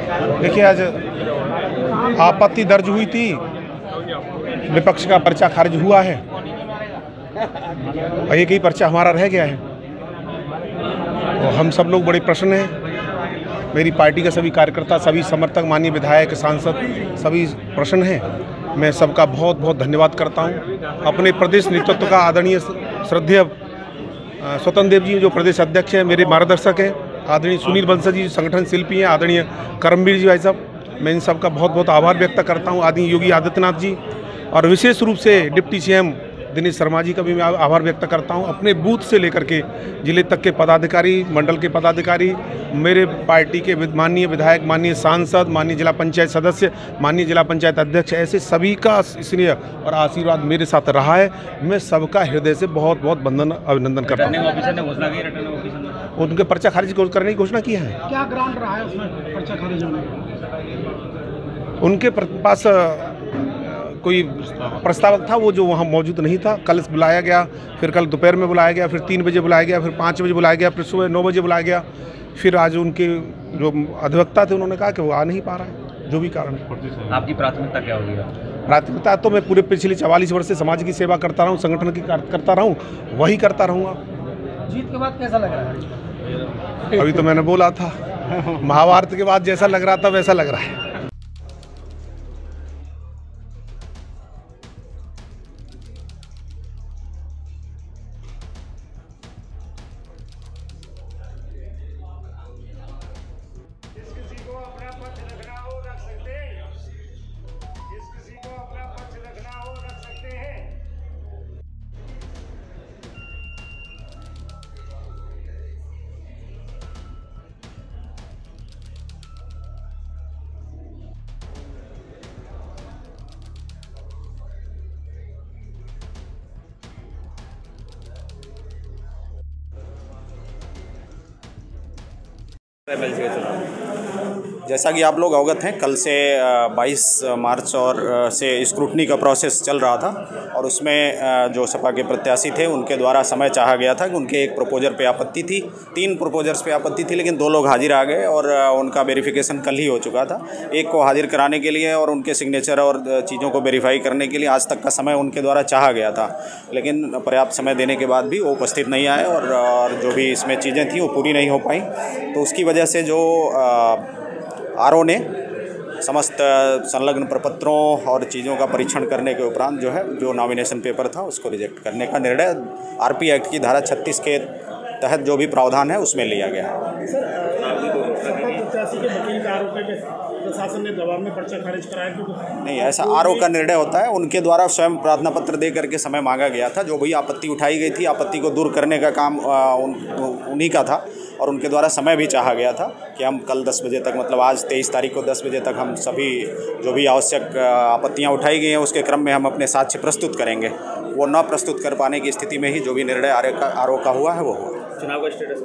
देखिए, आज आपत्ति दर्ज हुई थी, विपक्ष का पर्चा खारिज हुआ है और एक ही पर्चा हमारा रह गया है। तो हम सब लोग बड़े प्रसन्न हैं। मेरी पार्टी के सभी कार्यकर्ता, सभी समर्थक, माननीय विधायक, सांसद सभी प्रसन्न हैं। मैं सबका बहुत बहुत धन्यवाद करता हूं। अपने प्रदेश नेतृत्व का आदरणीय श्रद्धेय स्वतंत्र देव जी जो प्रदेश अध्यक्ष हैं, मेरे मार्गदर्शक हैं, आदरणीय सुनील बंसल जी संगठन शिल्पी हैं, आदरणीय करमवीर जी भाई साहब, मैं इन सबका बहुत बहुत आभार व्यक्त करता हूं। आदरणीय योगी आदित्यनाथ जी और विशेष रूप से डिप्टी सीएम दिनेश शर्मा जी का भी मैं आभार व्यक्त करता हूं। अपने बूथ से लेकर के जिले तक के पदाधिकारी, मंडल के पदाधिकारी, मेरे पार्टी के माननीय विधायक, माननीय सांसद, माननीय जिला पंचायत सदस्य, माननीय जिला पंचायत अध्यक्ष, ऐसे सभी का स्नेह और आशीर्वाद मेरे साथ रहा है। मैं सबका हृदय से बहुत बहुत अभिनंदन करता हूँ। उनके पर्चा खारिज करने की घोषणा की है। क्या ग्राउंड रहा है उसमें पर्चा खारिज होने का? उनके पास कोई प्रस्तावक था, वो जो वहाँ मौजूद नहीं था। कल बुलाया गया, फिर कल दोपहर में बुलाया गया, फिर 3 बजे बुलाया गया, फिर 5 बजे बुलाया गया, फिर सुबह 9 बजे बुलाया गया। फिर आज उनके जो अधिवक्ता थे उन्होंने कहा कि वो आ नहीं पा रहा है, जो भी कारण है। आपकी प्राथमिकता क्या होगी? प्राथमिकता तो मैं पूरे पिछले 44 वर्ष से समाज की सेवा करता रहा हूँ, संगठन की करता रहा हूँ, वही करता रहूँगा। जीत के बाद कैसा लग रहा है? अभी तो मैंने बोला था, महाभारत के बाद जैसा लग रहा था वैसा लग रहा है। जैसा कि आप लोग अवगत हैं, कल से 22 मार्च और से स्क्रूटनी का प्रोसेस चल रहा था और उसमें जो सपा के प्रत्याशी थे उनके द्वारा समय चाहा गया था कि उनके एक प्रपोजर पे आपत्ति थी, 3 प्रपोजर्स पे आपत्ति थी, लेकिन 2 लोग हाजिर आ गए और उनका वेरिफिकेशन कल ही हो चुका था। एक को हाजिर कराने के लिए और उनके सिग्नेचर और चीज़ों को वेरीफाई करने के लिए आज तक का समय उनके द्वारा चाहा गया था, लेकिन पर्याप्त समय देने के बाद भी वो उपस्थित नहीं आए और जो भी इसमें चीज़ें थी वो पूरी नहीं हो पाई। तो उसकी वजह से जो आरओ ने समस्त संलग्न प्रपत्रों और चीज़ों का परीक्षण करने के उपरांत जो नॉमिनेशन पेपर था उसको रिजेक्ट करने का निर्णय आरपी एक्ट की धारा 36 के तहत जो भी प्रावधान है उसमें लिया गया है। प्रशासन ने दबाव में पर्चा खारिज कराया? नहीं, ऐसा आरओ का निर्णय होता है। उनके द्वारा स्वयं प्रार्थना पत्र दे करके समय मांगा गया था। जो भी आपत्ति उठाई गई थी, आपत्ति को दूर करने का काम उन्हीं का था और उनके द्वारा समय भी चाहा गया था कि हम कल 10 बजे तक, मतलब आज 23 तारीख को 10 बजे तक हम सभी जो भी आवश्यक आपत्तियां उठाई गई हैं उसके क्रम में हम अपने साक्ष्य प्रस्तुत करेंगे। वो न प्रस्तुत कर पाने की स्थिति में ही जो भी निर्णय आरओ का हुआ है वो हुआ। चुनाव का स्टेटस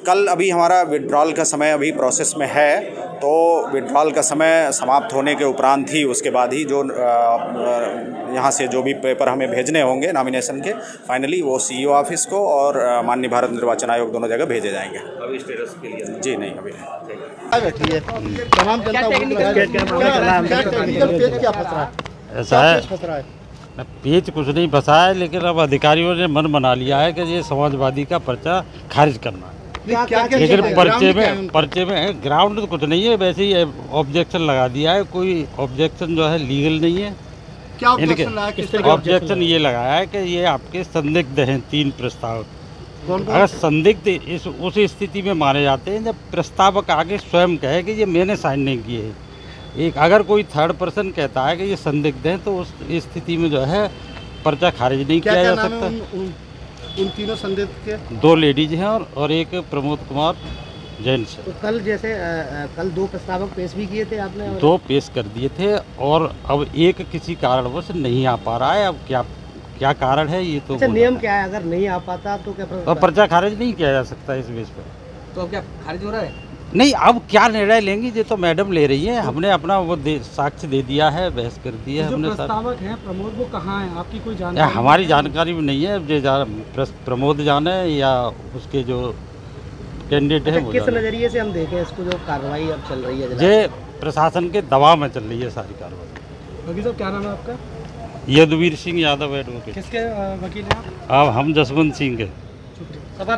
कल अभी हमारा विड्रॉल का समय अभी प्रोसेस में है, तो विड्रॉल का समय समाप्त होने के उपरांत ही उसके बाद ही जो यहाँ से जो भी पेपर हमें भेजने होंगे नॉमिनेशन के, फाइनली वो सीईओ ऑफिस को और माननीय भारत निर्वाचन आयोग दोनों जगह भेजे जाएंगे। अभी स्टेटस के लिए? जी नहीं, अभी नहीं। ऐसा है, पेच कुछ नहीं फंसा है, लेकिन अब अधिकारियों ने मन बना लिया है कि ये समाजवादी का पर्चा खारिज करना है। लेकिन पर्चे में ग्राउंड तो कुछ नहीं है, वैसे ही ऑब्जेक्शन लगा दिया है। कोई ऑब्जेक्शन जो है लीगल नहीं है। क्या ऑब्जेक्शन ये लगाया है कि ये आपके संदिग्ध हैं 3 प्रस्तावक। अगर संदिग्ध उस स्थिति में माने जाते हैं जब प्रस्तावक आगे स्वयं कहे कि ये मैंने साइन नहीं किए है। एक अगर कोई थर्ड पर्सन कहता है कि ये संदिग्ध हैं तो उस स्थिति में जो है पर्चा खारिज नहीं किया जा सकता। उन तीनों संदिग्ध के 2 लेडीज हैं और एक प्रमोद कुमार जैन से। तो कल जैसे कल 2 प्रस्तावक पेश भी किए थे आपने? 2 पेश कर दिए थे और अब एक किसी कारणवश नहीं आ पा रहा है। अब क्या कारण है ये तो नियम क्या है? अगर नहीं आ पाता तो क्या पर्चा खारिज नहीं किया जा सकता इस बेस पर? तो अब क्या खारिज हो रहा है? नहीं, अब क्या निर्णय लेंगी ये तो मैडम ले रही है। हमने अपना वो साक्ष्य दे दिया है, बहस कर दी है हमने। प्रस्तावक हैं प्रमोद, वो कहाँ हैं? आपकी कोई जानकारी? हमारी जानकारी में नहीं है। जो प्रमोद जाने या उसके जो कैंडिडेट है अच्छा, वो किस ज़्यादा। नज़रिए से हम देखें इसको, जो कार्रवाई अब चल रही है ये प्रशासन के दबाव में चल रही है सारी कार्रवाई। वकील साहब क्या नाम है आपका? यदुवीर सिंह यादव एडवोकेट। किसके वकील हैं आप? अब हम जसवंत सिंह के। सभा